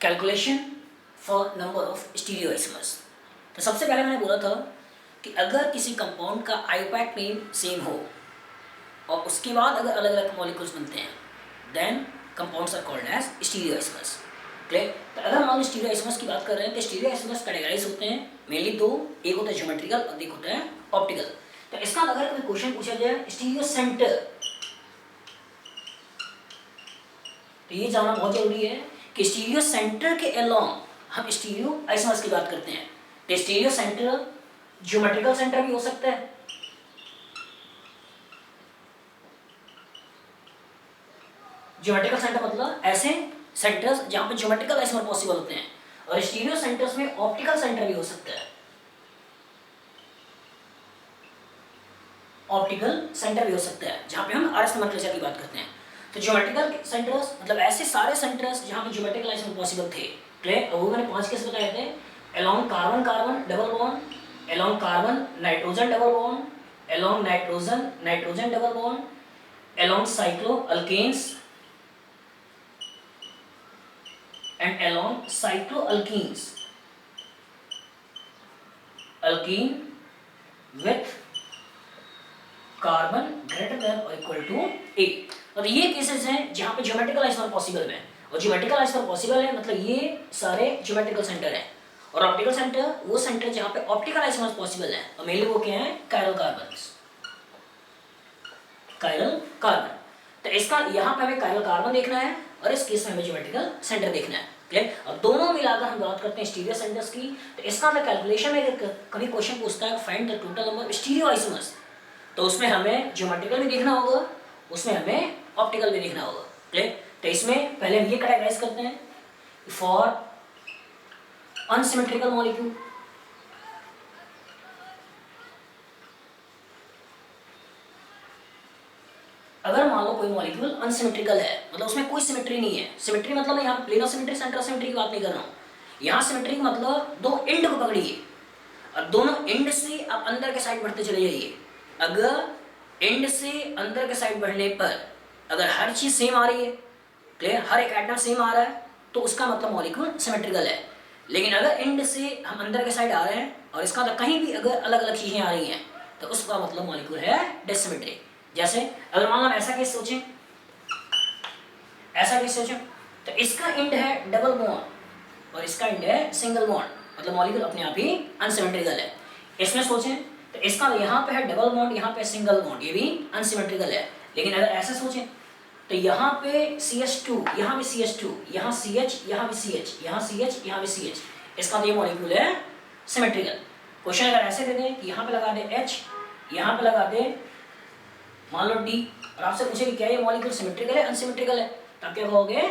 Calculation for number of stereoisomers. तो सबसे पहले मैंने बोला था कि अगर किसी कंपाउंड का आईयूपैक नेम सेम हो और उसके बाद अगर अलग अलग मॉलिक्यूल्स बनते हैं then compounds are called as stereoisomers. Clear? तो अगर हम स्टीरियोआइसोमर्स की बात कर रहे हैं तो स्टीरियोआइसोमर्स कैटेगराइज होते हैं मेनली दो, एक होता है ज्योमेट्रिकल और एक होता है ऑप्टिकल। तो इसका अगर कोई क्वेश्चन पूछा जाए स्टीरियो सेंटर, तो ये जानना बहुत जरूरी है कि स्टीरियो सेंटर के अलोंग हम स्टीरियो आइसोमर्स की बात करते हैं। तो स्टीरियो सेंटर ज्योमेट्रिकल सेंटर भी हो सकता है, ज्योमेट्रिकल सेंटर मतलब ऐसे सेंटर्स जहां पे ज्योमेट्रिकल आइसोमर पॉसिबल होते हैं, और स्टीरियो सेंटर्स में ऑप्टिकल सेंटर भी हो सकता है, ऑप्टिकल सेंटर भी हो सकता है जहां पे हम आरएस नोमेनक्लेचर की बात करते हैं। तो ज्योमेट्रिकल सेंटर्स मतलब ऐसे सारे सेंटर्स जहां पे ज्योमेट्रिकल आइसोमर पॉसिबल थे। क्लियर? और वो मैंने 5 केस बताए थे, along carbon carbon double bond, along carbon nitrogen double bond, along nitrogen nitrogen double bond, along cycloalkenes and along cycloalkenes, alkene with carbon greater than or equal to 8। और ये cases हैं जहां पे geometrical isomer possible है, और geometrical isomer possible है मतलब ये सारे ज्योमेट्रिकल सेंटर हैं। और ऑप्टिकल सेंटर वो सेंटर जहां पे ऑप्टिकल आइसोमर पॉसिबल है, और मेनली वो क्या है, कायरल कार्बन्स, कायरल कार्बन। तो इसका यहाँ पे हमें कायरल कार्बन देखना है और इस केस में हमें ज्योमेट्रिकल सेंटर देखना है। क्लियर? और दोनों मिलाकर हम बात करते हैं स्टीरियो सेंटर्स की। तो इसका हमें कैलकुलेशन में कभी क्वेश्चन पूछता है find the total number of stereo isomers, तो उसमें हमें ज्योमेट्रिकल भी देखना होगा, उसमें हमें ऑप्टिकल भी देखना होगा। क्लियर? तो इसमें पहले हम ये कैटेगराइज करते हैं फॉर अनसिमेट्रिकल मॉलिक्यूल, अगर मान लो कोई मॉलिक्यूल अनसिमेट्रिकल है मतलब उसमें कोई सिमेट्री नहीं है। सिमेट्री मतलब मैं यहाँ plane of symmetry centre of symmetry की बात नहीं कर रहा हूँ, यहाँ सिमेट्री मतलब दो एंड को पकड़िए और दोनों एंड से आप अंदर के साइड बढ़ते चले जाइए। अगर एंड से अंदर के साइड बढ़ने पर अगर हर चीज सेम आ रही है, क्लियर, हर एक एटम सेम आ रहा है, तो उसका मतलब मॉलिक्यूल सिमेट्रिकल है। लेकिन अगर एंड से हम अंदर के साइड आ रहे हैं और इसका मतलब कहीं भी अगर अलग अलग चीजें आ रही हैं तो उसका मतलब मॉलिक्यूल है डिसिमेट्री। जैसे अगर मान लो ऐसा केस सोचें, ऐसा केस सोचें, तो इसका एंड है डबल बॉन्ड और इसका एंड है सिंगल बॉन्ड, मतलब मॉलिक्यूल अपने आप ही अनसिमेट्रिकल है। इसमें सोचें तो इसका यहाँ पे है डबल बॉन्ड, यहाँ पे सिंगल बॉन्ड, ये भी अनसिमेट्रिकल है। लेकिन अगर ऐसा सोचें तो यहाँ पे CH2, यहाँ भी CH2, यहाँ CH, यहाँ भी CH, यहाँ CH, यहाँ भी CH, इसका तो ये मॉलिक्यूल है सिमेट्रिकल। क्वेश्चन अगर ऐसे दे दें कि यहाँ पे लगा दे H, यहाँ पे लगा दे मान लो D, और आपसे पूछे कि क्या ये मॉलिक्यूल सिमेट्रिकल है अनसिमेट्रिकल है, तब क्या कहोगे,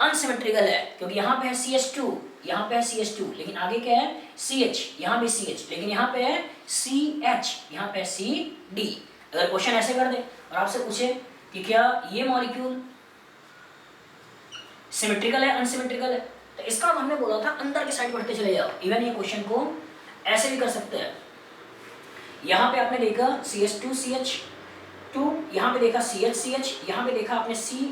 अनसिमेट्रिकल है, क्योंकि यहाँ पे है CH2, यहाँ पे है CH2, लेकिन आगे क्या है CH, यहाँ भी CH, लेकिन यहाँ पे है CH, यहाँ पे है CD। अगर क्वेश्चन ऐसे कर दे और आपसे पूछे कि क्या ये मॉलिक्यूल सिमेट्रिकल है अनसिमेट्रिकल है, तो इसका हमने बोला था अंदर के साइड बढ़ते चले जाओ। इवन ये क्वेश्चन को ऐसे भी कर सकते हैं, यहाँ पे आपने देखा CH2 CH2, यहाँ पे देखा CH CH, यहाँ पे देखा आपने C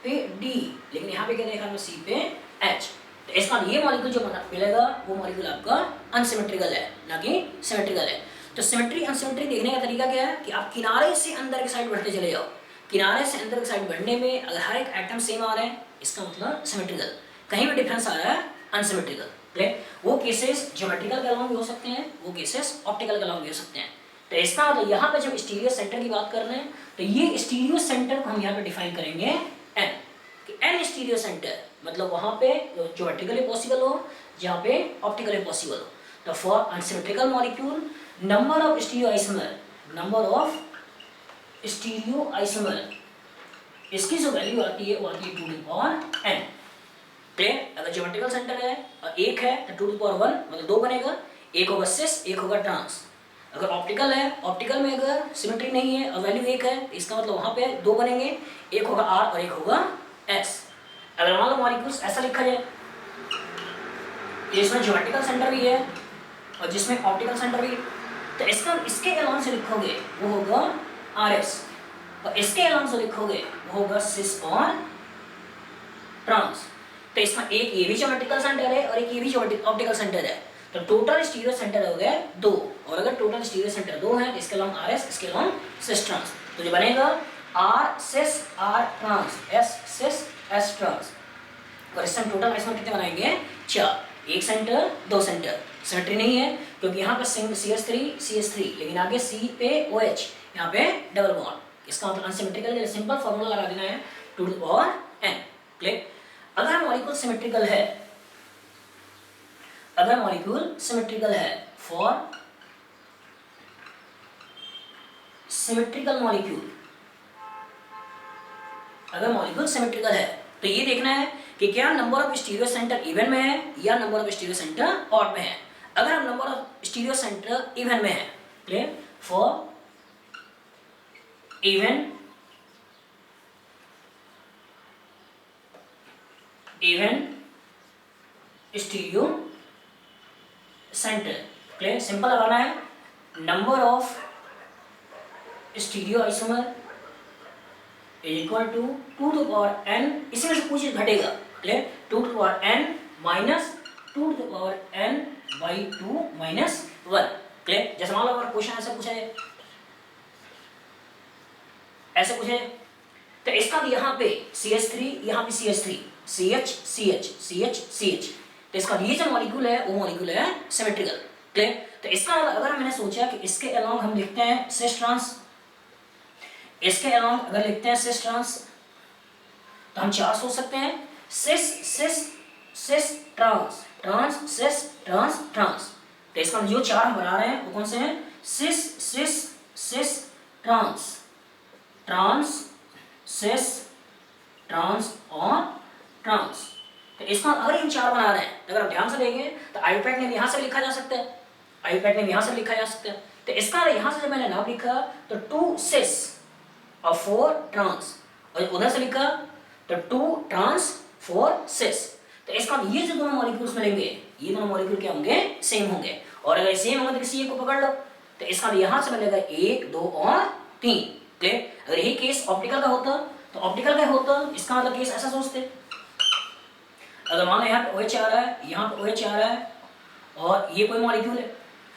पे D, लेकिन यहाँ पे क्या देखा आपने C पे H। तो इसका ये मॉलिक्यूल जो मिलेगा वो मॉलिक्यूल आपका अनसिमेट्रिकल है ना कि सिमेट्रिकल है। तो सिमेट्री अनसिमेट्री देखने का तरीका क्या है कि आप किनारे से अंदर के साइड बढ़ते चले जाओ। किनारे से अंदर के साइड बढ़ने में अगर हर एक एटम सेम आ रहे हैं इसका मतलब सिमेट्रिकल, कहीं भी डिफरेंस आ रहा है अनसिमेट्रिकल। वो केसेस ज्योमेट्रिकल के अलावा भी हो सकते हैं, वो केसेस ऑप्टिकल के अलावा भी हो सकते हैं। तो इसका मतलब यहाँ पे जब स्टीरियो सेंटर की बात कर रहे हैं तो ये स्टीरियो सेंटर को हम यहाँ पे डिफाइन करेंगे N, कि N स्टीरियो सेंटर मतलब वहाँ पे ज्योमेट्रिकली पॉसिबल हो जहाँ पे ऑप्टिकली पॉसिबल हो। तो for unsymmetrical molecule number of stereo isomer, number of stereo isomer, इसकी जो वैल्यू आती है वो आती है 2 to the power n। Clear? अगर ज्योमेट्रिकल सेंटर है और एक है तो 2 टू द पावर 1 मतलब 2 बनेगा, एक होगा सिस एक होगा ट्रांस। अगर ऑप्टिकल है, ऑप्टिकल में अगर सिमेट्री नहीं है और वैल्यू 1 है तो इसका मतलब वहाँ पे 2 बनेंगे, एक होगा R और एक होगा S। अगर मान लो मॉलिक्यूल्स ऐसा लिखा जाए जिसमें ज्योमेट्रिकल सेंटर भी है और जिसमें ऑप्टिकल सेंटर भी है, तो इसका इसके अलावा से लिखोगे वो होगा RS और इसके अलावा से लिखोगे वो होगा सिस और ट्रांस। तो इसमें एक ये भी ज्योमेट्रिकल सेंटर है और एक ये भी ऑप्टिकल सेंटर है, तो टोटल स्टीरियो सेंटर हो गए 2। और अगर टोटल स्टीरियो सेंटर 2 है तो इसके अलॉन्ग आर एस, इसके अलॉन्ग सिस ट्रांस, तो जो बनेगा R cis R trans, S cis S trans. और इस टाइम टोटल आइसोमर कितने बनाएंगे 4, एक सेंटर 2 सेंटर। सिमेट्री नहीं है क्योंकि यहाँ पे CH3 लेकिन आगे C पे OH, यहाँ पे डबल बॉन्ड, इसका मतलब अनसिमेट्रिकल है। सिंपल फार्मूला लगा देना है 2 to the power n। Clear? अगर मॉलिक्यूल सिमेट्रिकल है, अगर मॉलिक्यूल सिमेट्रिकल है, फॉर सिमेट्रिकल मॉलिक्यूल, अगर मॉलिक्यूल सिमेट्रिकल है तो ये देखना है कि क्या number of stereo centre even में है या number of stereo centre odd में है। अगर हम number of stereo centre even में है, clear, for even stereo centre, clear, simple लगाना है number of stereo isomer is equal to 2 to power n, इसमें से कुछ घटेगा, clear, 2 to power n minus 2 to power n by 2 minus 1, clear. जैसे मान लो अगर क्वेश्चन ऐसा पूछा है, ऐसे पूछे तो इसका भी यहाँ पे CH3, यहाँ पे CH3, CH CH CH CH, तो इसका ये जो मॉलिक्यूल है वो मॉलिक्यूल है सिमेट्रिकल, क्लियर। तो इसका अगर मैंने सोचा कि इसके अलोंग हम लिखते हैं सिस ट्रांस, इसके अलोंग अगर लिखते हैं सिस ट्रांस तो हम 4 सोच सकते हैं, cis cis cis trans trans cis trans trans. तो इसका जो 4 हम बना रहे हैं वो कौन से हैं, cis cis cis trans trans cis trans और ट्रांस। तो इसका अगर हम 4 बना रहे हैं, अगर आप ध्यान से देखेंगे तो आईपैड में यहाँ से लिखा जा सकता है, आईपैड में यहाँ से लिखा जा सकता है। तो इसका यहाँ से जब मैंने नाम लिखा तो 2 सिस और 4 ट्रांस, और उधर से लिखा तो 2 ट्रांस 4 सिस। तो इसका ये जो दोनों मॉलिक्यूल्स मिलेंगे, ये दोनों मॉलिक्यूल क्या होंगे, सेम होंगे। और अगर सेम होंगे तो किसी एक को पकड़ लो, तो इसका यहाँ से मिलेगा 1 2 और 3, क्लियर। अगर यही केस ऑप्टिकल का होता तो ऑप्टिकल का होता, इसका मतलब केस ऐसा सोचते, अगर मान लो यहाँ पे OH आ रहा है, यहाँ पे OH आ रहा है और ये कोई मॉलिक्यूल है,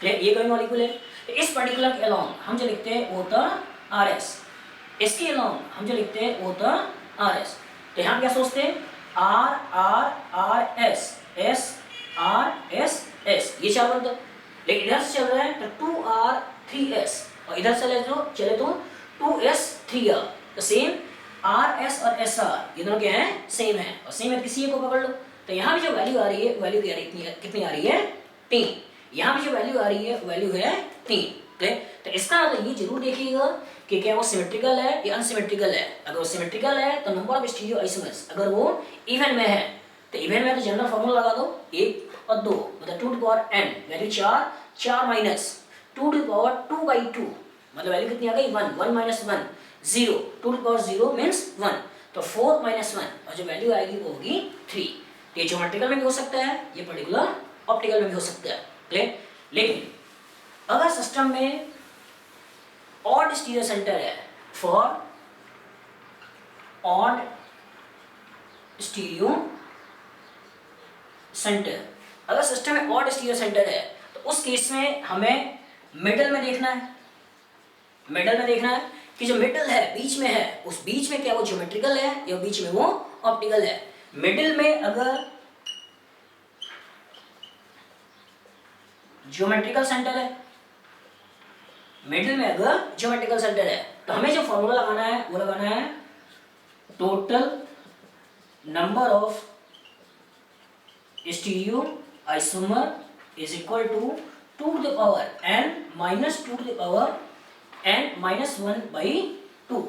क्लियर, ये कोई मॉलिक्यूल है, तो इस पर्टिकुलर के अलोंग हम जो लिखते हैं वो होता RS, इसके अलोंग हम जो लिखते हैं वो होता RS। तो यहाँ क्या सोचते हैं R R R S S R S S, ये 4 बनता, लेकिन इधर से चल रहा है तो 2R 3S और इधर से चले तो 2S 3R, तो सेम RS और SR ये दोनों क्या हैं, सेम है, और सेम है किसी एक को पकड़ लो। तो यहाँ भी जो वैल्यू आ रही है वैल्यू कितनी आ रही है 3, यहाँ भी जो वैल्यू आ रही है वैल्यू है 3, क्लियर। तो इसका मतलब ये जरूर देखिएगा कि क्या वो सिमेट्रिकल है या अनसिमेट्रिकल है। अगर वो सिमेट्रिकल है तो नंबर ऑफ स्टीरियो आइसोमर्स, अगर वो इवन में है तो इवन में तो जनरल फॉर्मूला लगा दो 1 और 2, मतलब 2 to power n, value 4 4 minus 2 to power 2 by 2, मतलब वैल्यू कितनी आ गई 1 1 माइनस 1 0, 2 टू पावर 0 मीन्स 1, तो 4 माइनस 1 और जो वैल्यू आएगी वो होगी 3। ये ज्योमेट्रिकल में भी हो सकता है, ये पर्टिकुलर ऑप्टिकल में भी हो सकता है, क्लियर। लेकिन अगर सिस्टम में ऑड स्टीरियो सेंटर है, फॉर ऑड स्टीरियो सेंटर, अगर सिस्टम में ऑड स्टीरियो सेंटर है तो उस केस में हमें मिडल में देखना है, मिडल में देखना है कि जो मिडल है बीच में है, उस बीच में क्या वो ज्योमेट्रिकल है या बीच में वो ऑप्टिकल है। मिडल में अगर ज्योमेट्रिकल सेंटर है, मिडिल में अगर ज्योमेट्रिकल सेंटर है तो हमें जो फॉर्मूला लगाना है वो लगाना है total number of stereo isomer is equal to 2 to the power n minus 2 to the power n minus 1 by 2,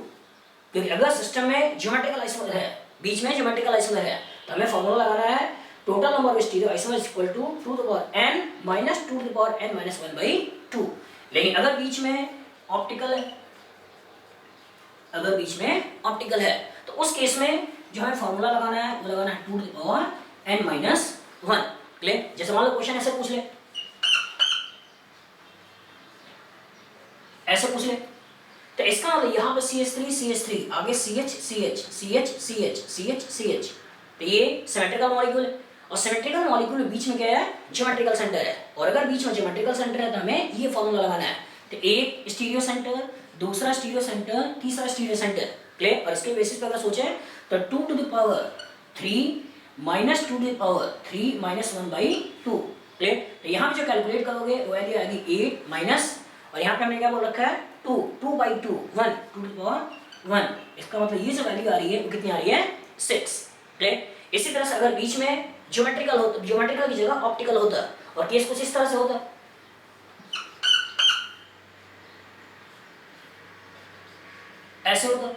क्योंकि अगर सिस्टम में ज्योमेट्रिकल आइसोमर है, बीच में ज्योमेट्रिकल आइसोमर है, तो हमें फॉर्मूला लगाना है total number of stereo isomer is equal to 2 to the power n minus 2 to the power n minus 1 by 2। लेकिन अगर बीच में ऑप्टिकल है, अगर बीच में ऑप्टिकल है तो उस केस में जो हमें फॉर्मूला लगाना है वो लगाना है 2 to the power n minus 1, clear. जैसे मान लो क्वेश्चन ऐसे पूछ ले, ऐसे पूछ ले, तो इसका मतलब यहाँ पे CH3 CH3 आगे CH CH CH CH CH CH, तो ये सिमेट्रिकल मॉलिक्यूल है, और सिमेट्रिकल मॉलिक्यूल में बीच में क्या है, ज्योमेट्रिकल सेंटर है, और अगर बीच में ज्योमेट्रिकल सेंटर है तो हमें ये फॉर्मूला लगाना है। तो एक स्टीरियो सेंटर, दूसरा स्टीरियो सेंटर, तीसरा स्टीरियो सेंटर, क्लियर। और इसके बेसिस पे अगर सोचें तो 2 to the power 3 minus 2 to the power 3 minus 1/2, clear. तो यहाँ पे जो कैलकुलेट करोगे वो वैल्यू आएगी 8 माइनस, और यहाँ पे हमने क्या बोल रखा है 2/2 1 2 to the power 1, इसका मतलब ये जो वैल्यू आ रही है वो कितनी आ रही है 6, क्लियर। इसी तरह से अगर बीच में ज्योमेट्रिकल हो, ज्योमेट्रिकल की जगह ऑप्टिकल होता, और केस कुछ इस तरह से होता, ऐसे होता।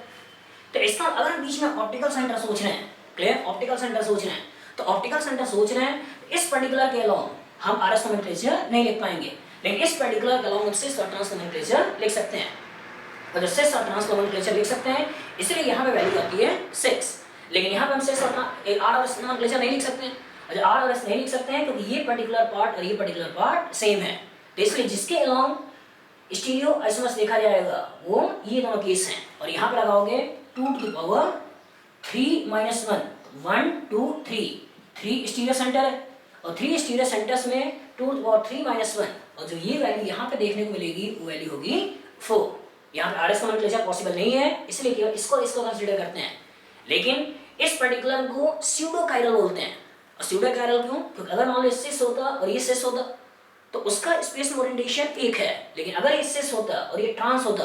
तो इसका अगर हम बीच में ऑप्टिकल सेंटर सोच रहे हैं, क्लियर, ऑप्टिकल सेंटर सोच रहे हैं, तो ऑप्टिकल सेंटर सोच रहे हैं, इस पर्टिकुलर के अलोंग हम आरएस नोमेनक्लेचर नहीं लिख पाएंगे, लेकिन इस पर्टिकुलर के अलोंग सिस और ट्रांस नोमेनक्लेचर लिख सकते हैं, और जो सिस और ट्रांस नोमेनक्लेचर लिख सकते हैं, इसलिए यहाँ पे वैल्यू आती है 6, लेकिन यहाँ पे हम सिस और आर और एस नोमेनक्लेचर नहीं लिख सकते हैं। अच्छा, आर और एस नहीं लिख सकते हैं क्योंकि ये पर्टिकुलर पार्ट और ये पर्टिकुलर पार्ट सेम है, तो इसलिए जिसके अलोंग स्टीरियो आइसोमर्स देखा जाएगा वो ये दोनों केस हैं, और यहाँ पे लगाओगे 2 to the power 3 minus 1 1 2 3 3 stereo centre है, और 3 स्टीरियो सेंटर्स में 2 to the power 3 माइनस 1, और जो ये वैल्यू यहाँ पे देखने को मिलेगी वो वैल्यू होगी 4। यहाँ पे आरएस नोमेनक्लेचर पॉसिबल नहीं है, इसलिए केवल इसको कंसीडर करते हैं, लेकिन इस पर्टिकुलर को स्यूडो कायरल बोलते हैं। और स्यूडो कायरल क्यों, क्योंकि अगर मान लो सिस होता और ये सिस होता तो उसका स्पेस में ओरिएंटेशन एक है, लेकिन अगर ये सिस होता और ये ट्रांस होता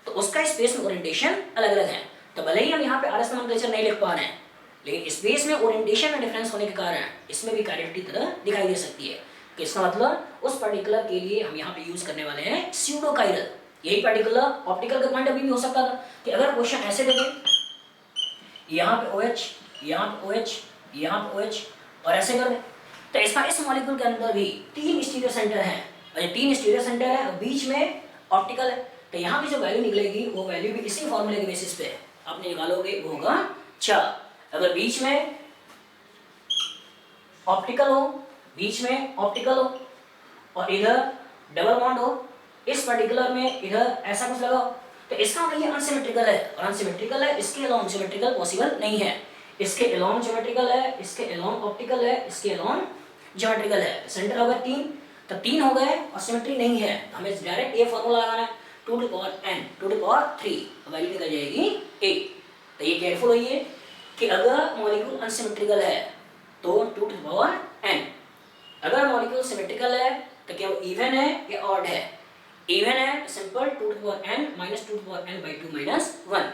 तो उसका स्पेस में ओरिएंटेशन अलग अलग है। तो भले ही हम यहाँ पे आरएस नोमेनक्लेचर नहीं लिख पा रहे हैं, लेकिन स्पेस में ओरिएंटेशन में डिफरेंस होने के कारण इसमें भी कायरलिटी तरह दिखाई दे सकती है, कि इसका मतलब उस पर्टिकुलर के लिए हम यहाँ पे यूज करने वाले हैं स्यूडो कायरल। यही पर्टिकुलर ऑप्टिकल का पॉइंट अभी भी हो सकता था कि अगर क्वेश्चन ऐसे दे दे, यहाँ पे OH, यहाँ पे OH, यहाँ पे OH, और ऐसे कर दे, तो इसका इस मॉलिक्यूल के अंदर भी 3 स्टीरियो सेंटर हैं, और ये 3 स्टीरियो सेंटर है और बीच में ऑप्टिकल है, तो यहाँ भी जो वैल्यू निकलेगी वो वैल्यू भी इसी फॉर्मूले के बेसिस पे आपने निकालोगे, वो होगा 4। अगर बीच में ऑप्टिकल हो, बीच में ऑप्टिकल हो और इधर डबल बॉन्ड हो, इस पर्टिकुलर में इधर ऐसा कुछ लगाओ, तो इसका मतलब ये अनसिमेट्रिकल है, और अनसिमेट्रिकल है, इसके अलोंग सिमेट्रिकल पॉसिबल नहीं है, इसके अलोंग ज्योमेट्रिकल है, इसके अलोंग ऑप्टिकल है, इसके अलोंग ज्योमेट्रिकल है। सेंटर होगा 3, तो 3 हो गए और सिमेट्री नहीं है, हमें डायरेक्ट ये फॉर्मूला लगाना है 2 to the power n 2 to the power 3, value निकल जाएगी 8। तो ये केयरफुल होइए कि अगर मॉलिक्यूल अनसिमेट्रिकल है तो 2 to the power n, अगर मॉलिक्यूल सिमेट्रिकल है तो क्या वो इवन है या ऑड है, इवन है तो simple 2 to the power n minus 2 to the power n by 2 minus 1,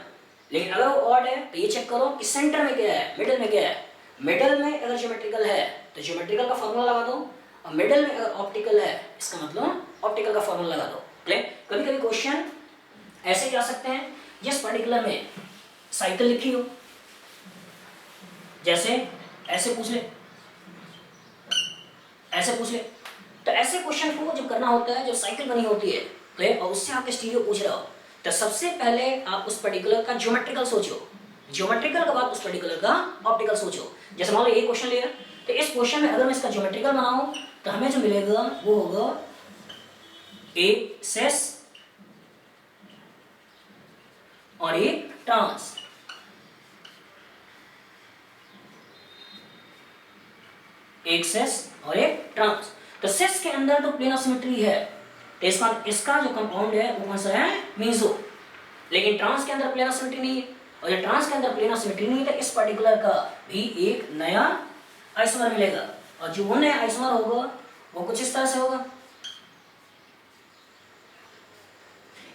लेकिन अगर वो ऑड है तो ये चेक करो कि सेंटर में क्या है, मिडिल में क्या है, मिडिल में अगर ज्योमेट्रिकल है तो ज्योमेट्रिकल का फॉर्मूला लगा दो, और मिडिल में अगर ऑप्टिकल है इसका मतलब ऑप्टिकल का फॉर्मूला लगा दो, क्लियर। कभी कभी क्वेश्चन ऐसे जा सकते हैं जिस पर्टिकुलर में साइकिल लिखी हो, जैसे ऐसे पूछ ले, ऐसे पूछ ले, तो ऐसे क्वेश्चन को जब करना होता है जब साइकिल बनी होती है, क्लियर, और उससे आपके स्टीरियो पूछ रहा हो, तो सबसे पहले आप उस पर्टिकुलर का ज्योमेट्रिकल सोचो, ज्योमेट्रिकल के बाद उस पर्टिकुलर का ऑप्टिकल सोचो। जैसे मान लो ये क्वेश्चन लिया, तो इस क्वेश्चन में अगर मैं इसका ज्योमेट्रिकल बनाऊं तो हमें जो मिलेगा वो होगा एक सेस और एक ट्रांस, एक सेस और एक ट्रांस। तो सेस के अंदर तो प्लेन ऑफ सिमेट्री है, तो इसका जो कंपाउंड है वो कौन सा है, मेसो, लेकिन ट्रांस के अंदर प्लेन ऑफ सिमेट्री नहीं है, और जब ट्रांस के अंदर प्लेन ऑफ सिमेट्री नहीं है तो इस पर्टिकुलर का भी एक नया आइसोमर मिलेगा, और जो वो नया आइसोमर होगा वो कुछ इस तरह से होगा,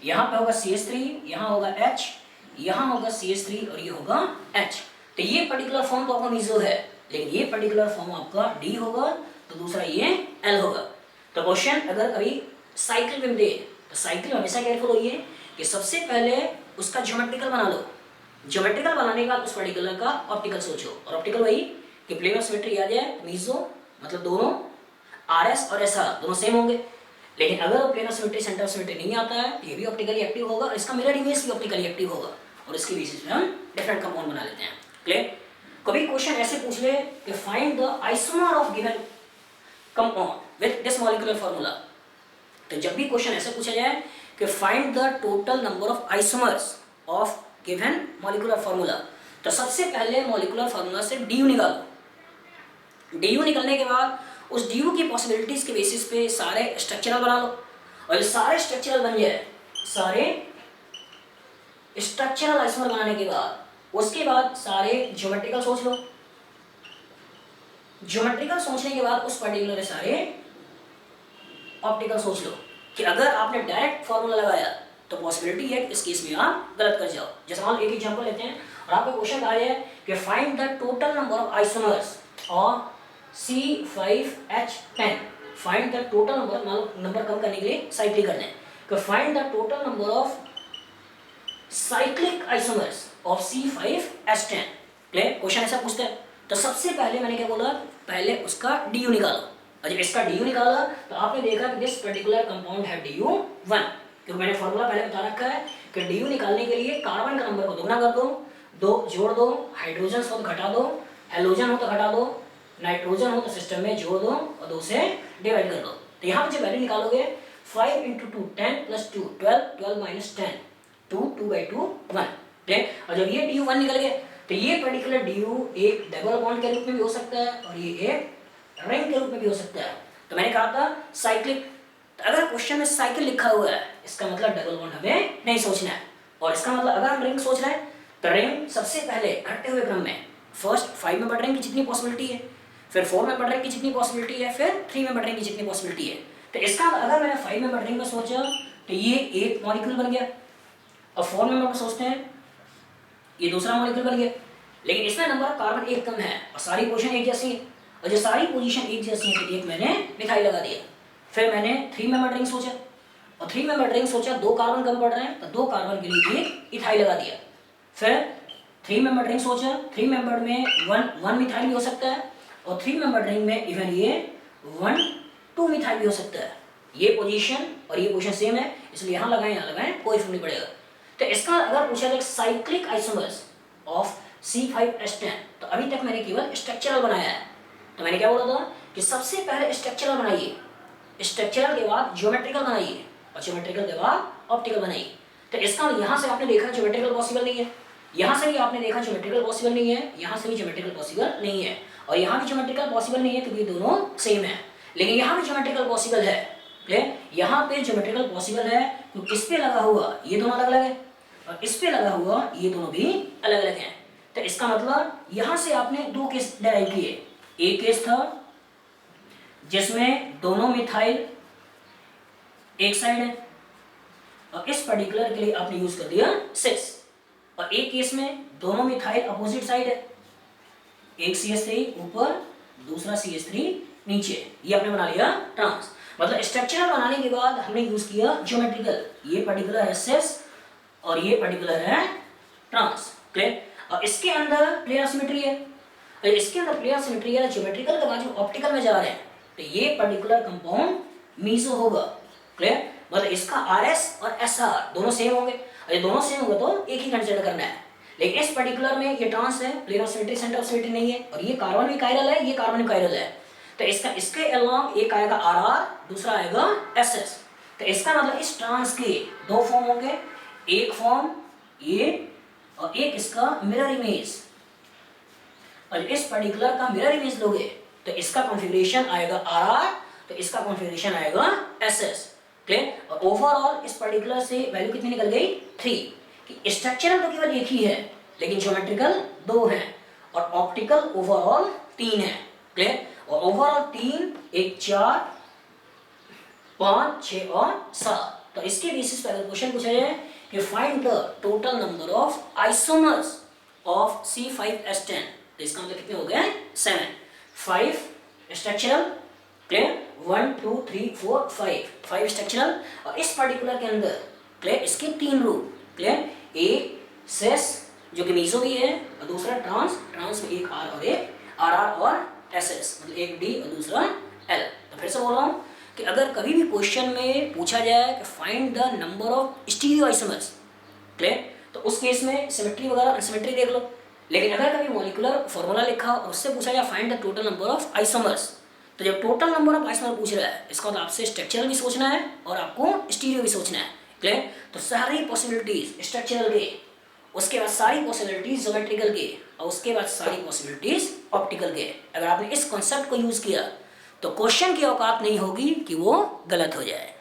यहाँ पे होगा CH3, यहाँ होगा H, यहाँ होगा CH3 और ये होगा H। तो ये पर्टिकुलर फॉर्म तो आपका मेसो है, लेकिन ये पर्टिकुलर फॉर्म आपका D होगा, तो दूसरा ये L होगा। तो क्वेश्चन अगर कभी साइकिल में दे तो साइकिल हमेशा केयरफुल होइए कि सबसे पहले उसका ज्योमेट्रिकल बना लो, ज्योमेट्रिकल बनाने के बाद उस पर्टिकुलर का ऑप्टिकल सोचो, और ऑप्टिकल वही कि प्लेन ऑफ सिमेट्री आ जाए, मेसो मतलब दोनों RS और SR दोनों सेम होंगे, लेकिन अगर plane of symmetry centre of symmetry नहीं आता है तो ये भी ऑप्टिकली एक्टिव होगा, और इसका मिरर इमेज भी ऑप्टिकली एक्टिव होगा, और इसके बेसिस पे हम डिफरेंट कंपाउंड बना लेते हैं, क्लियर। कभी क्वेश्चन ऐसे पूछ ले कि find the isomer of given compound with this molecular formula, तो जब भी क्वेश्चन ऐसे पूछा जाए कि find the total number of isomers of given molecular formula, तो सबसे पहले मॉलिकुलर फार्मूला से डी यू निकालो। डी यू निकलने के बाद उस डी यू की पॉसिबिलिटीज के बेसिस पे सारे स्ट्रक्चरल बना लो, और ये सारे स्ट्रक्चरल बन जाए, सारे स्ट्रक्चरल आइसोमर बनाने के बाद उसके बाद सारे ज्योमेट्रिकल सोच लो। ज्योमेट्रिकल सोचने के बाद उस पर्टिकुलर सारे ऑप्टिकल सोच लो कि अगर आपने डायरेक्ट फॉर्मूला लगाया तो पॉसिबिलिटी है कि इस केस में आप गलत कर जाओ। जैसे मान एक एग्जांपल लेते हैं और आपको क्वेश्चन कहा है कि find the total number of isomers of C5H10। Find the total number कम करने के लिए साइक्लिक करना है कि find the total number of cyclic isomers of C5H10। Question ऐसा पूछता है। तो सबसे पहले मैंने क्या बोला, पहले उसका डी यू निकालो। और जब इसका डी यू निकाला तो आपने देखा कि दिस पर्टिकुलर कंपाउंड है DU1, क्योंकि मैंने फॉर्मूला पहले बता रखा है कि डी यू निकालने के लिए कार्बन का नंबर को दोगुना कर दो, 2 जोड़ दो, हाइड्रोजन हो तो घटा दो, हेलोजन हो तो घटा दो, नाइट्रोजन हो तो सिस्टम में जोड़ दो और 2 से डिवाइड कर दो। तो यहाँ पे जो वैल्यू निकालोगे 5 × 2 10 + 2 12 12 - 10 2 2/2 1। ठीक, और जब ये DU1 निकल गया तो ये पर्टिकुलर DU एक डबल बॉन्ड के रूप में भी हो सकता है और ये एक रिंग के रूप में भी हो सकता है। तो मैंने कहा था साइक्लिक। तो अगर क्वेश्चन में साइकिल लिखा हुआ है इसका मतलब डबल बॉन्ड हमें नहीं सोचना है, और इसका मतलब अगर हम रिंग सोच रहे हैं तो रिंग सबसे पहले घटते हुए क्रम में फर्स्ट 5 मेंबर रिंग की जितनी पॉसिबिलिटी है, फिर 4 मेंबर रिंग की जितनी पॉसिबिलिटी है, फिर 3 मेंबर रिंग की जितनी पॉसिबिलिटी है। तो इसका अगर मैंने 5 मेंबर रिंग में सोचा तो ये एक मॉलिक्यूल बन गया, और 4 मेंबर में सोचते हैं ये दूसरा मॉलिक्यूल बन गया। लेकिन इसमें नंबर कार्बन एक कम है और सारी पोजीशन एक जैसी है, और जो सारी पोजीशन एक जैसी है तो एक मैंने मिथाइल लगा दिया। फिर मैंने 3 मेंबर रिंग सोचा, और 3 मेंबर रिंग सोचा 2 कार्बन कम पड़ रहे हैं तो 2 कार्बन के लिए एक इथाइल लगा दिया। फिर 3 मेंबर रिंग सोचा, 3 मेंबर में 1 मिथाइल भी हो सकता है, और 3 मेंबर रिंग में इवन ये 1 2 मिथाइल भी हो सकता है। ये पोजीशन और ये पोजीशन सेम है, इसलिए यहाँ लगाएं कोई फर्क नहीं पड़ेगा। तो इसका अगर पूछा जाए साइक्लिक आइसोमर्स ऑफ C5H10, तो अभी तक मैंने केवल स्ट्रक्चरल बनाया है। तो मैंने क्या बोला था कि सबसे पहले स्ट्रक्चरल बनाइए, स्ट्रक्चरल के बाद ज्योमेट्रिकल बनाइए, और ज्योमेट्रिकल के बाद ऑप्टिकल बनाइए। तो इसका यहाँ से आपने देखा ज्योमेट्रिकल पॉसिबल नहीं है, यहाँ से भी आपने देखा ज्योमेट्रिकल पॉसिबल नहीं है, यहाँ से भी ज्योमेट्रिकल पॉसिबल नहीं है, और यहाँ भी ज्योमेट्रिकल पॉसिबल नहीं है क्योंकि दोनों सेम है। लेकिन यहाँ भी ज्योमेट्रिकल पॉसिबल है, यहाँ पे ज्योमेट्रिकल पॉसिबल है क्योंकि इस पे लगा हुआ ये दोनों अलग अलग है, और इस पे लगा हुआ ये दोनों भी अलग अलग हैं। तो इसका मतलब यहाँ से आपने 2 केस डिराइव किए। एक केस था जिसमें दोनों मिथाइल एक साइड है, और इस पर्टिकुलर के लिए आपने यूज कर दिया 6, और एक केस में दोनों मिथाइल अपोजिट साइड है, एक CH3 ऊपर दूसरा CH3 नीचे, ये आपने बना लिया ट्रांस। मतलब स्ट्रक्चरल बनाने के बाद हमने यूज किया ज्योमेट्रिकल, ये पर्टिकुलर है सिस और ये पर्टिकुलर है ट्रांस। क्लियर, और इसके अंदर प्लेयर सिमेट्री है, और इसके अंदर प्लेयर सिमेट्री है। ज्योमेट्रिकल के बाद जो ऑप्टिकल में जा रहे हैं तो ये पर्टिकुलर कंपाउंड मीसो होगा। क्लियर, मतलब इसका RS और SR दोनों सेम होंगे, और ये दोनों सेम होंगे तो एक ही कंसिडर करना है। लेकिन इस पर्टिकुलर में ये ट्रांस है, player of symmetry centre of symmetry नहीं है, और ये कार्बन भी कायरल है, ये कार्बन भी कायरल है। तो इसका इसके अलावा एक आएगा RR, दूसरा आएगा SS। तो इसका मतलब इस ट्रांस के 2 फॉर्म होंगे, एक फॉर्म ये और एक इसका मिरर इमेज, और इस पर्टिकुलर का मिरर इमेज लोगे तो इसका कॉन्फ़िगरेशन आएगा RR, तो इसका कॉन्फ़िगरेशन आएगा SS। क्लियर, और ओवरऑल इस पर्टिकुलर से वैल्यू कितनी निकल गई 3, कि स्ट्रक्चरल तो केवल एक ही है लेकिन ज्योमेट्रिकल 2 हैं, और ऑप्टिकल ओवरऑल 3 है। क्लियर, और ओवरऑल 3 1 4 5 6 और 7। तो इसके बेसिस पर अगर क्वेश्चन पूछा जाए कि find the total number of isomers of C5H10, तो इसका मतलब कितने हो गए 7। 5 स्ट्रक्चरल, क्लियर, 1 2 3 4 5 स्ट्रक्चरल, और इस पर्टिकुलर के अंदर क्लियर इसके 3 रूप, क्लियर, एक सेस जो कि मीसो भी है, और दूसरा ट्रांस में एक R और एक RR और SS, मतलब एक D और दूसरा L। तो फिर से बोल रहा हूँ कि अगर कभी भी क्वेश्चन में पूछा जाए कि find the number of stereo isomers, clear, तो उस केस में सिमेट्री वगैरह अनसिमेट्री देख लो। लेकिन अगर कभी मॉलिक्यूलर फॉर्मूला लिखा और उससे पूछा जाए find the total number of isomers, तो जब टोटल नंबर ऑफ आइसोमर पूछ रहा है इसका मतलब आपसे स्ट्रक्चरल भी सोचना है और आपको स्टीरियो भी सोचना है। क्लियर, तो सारी पॉसिबिलिटीज स्ट्रक्चरल के उसके बाद सारी पॉसिबिलिटीज ज्योमेट्रिकल के, और उसके बाद सारी पॉसिबिलिटीज ऑप्टिकल के। अगर आपने इस कॉन्सेप्ट को यूज किया तो क्वेश्चन की औकात नहीं होगी कि वो गलत हो जाए।